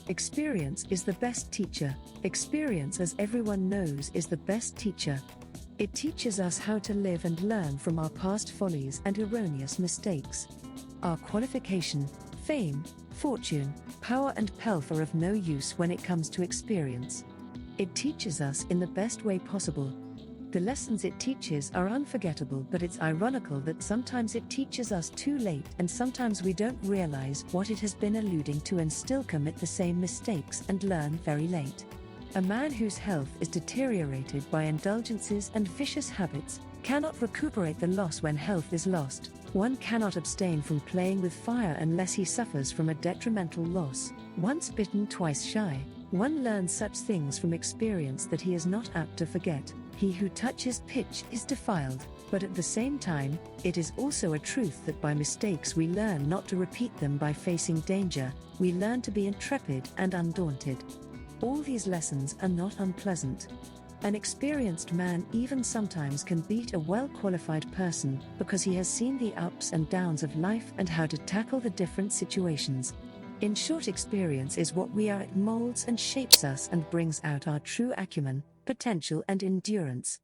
Experience is the best teacher. Experience, as everyone knows, is the best teacher. It teaches us how to live and learn from our past follies and erroneous mistakes. Our qualification, fame, fortune, power and pelf are of no use when it comes to experience. It teaches us in the best way possible. The lessons it teaches are unforgettable, but it's ironical that sometimes it teaches us too late and sometimes we don't realize what it has been alluding to and still commit the same mistakes and learn very late. A man whose health is deteriorated by indulgences and vicious habits cannot recuperate the loss when health is lost. One cannot abstain from playing with fire unless he suffers from a detrimental loss. Once bitten, twice shy. One learns such things from experience that he is not apt to forget. He who touches pitch is defiled, but at the same time, it is also a truth that by mistakes we learn not to repeat them. By facing danger, we learn to be intrepid and undaunted. All these lessons are not unpleasant. An experienced man even sometimes can beat a well-qualified person because he has seen the ups and downs of life and how to tackle the different situations. In short, experience is what we are. It molds and shapes us and brings out our true acumen, potential and endurance.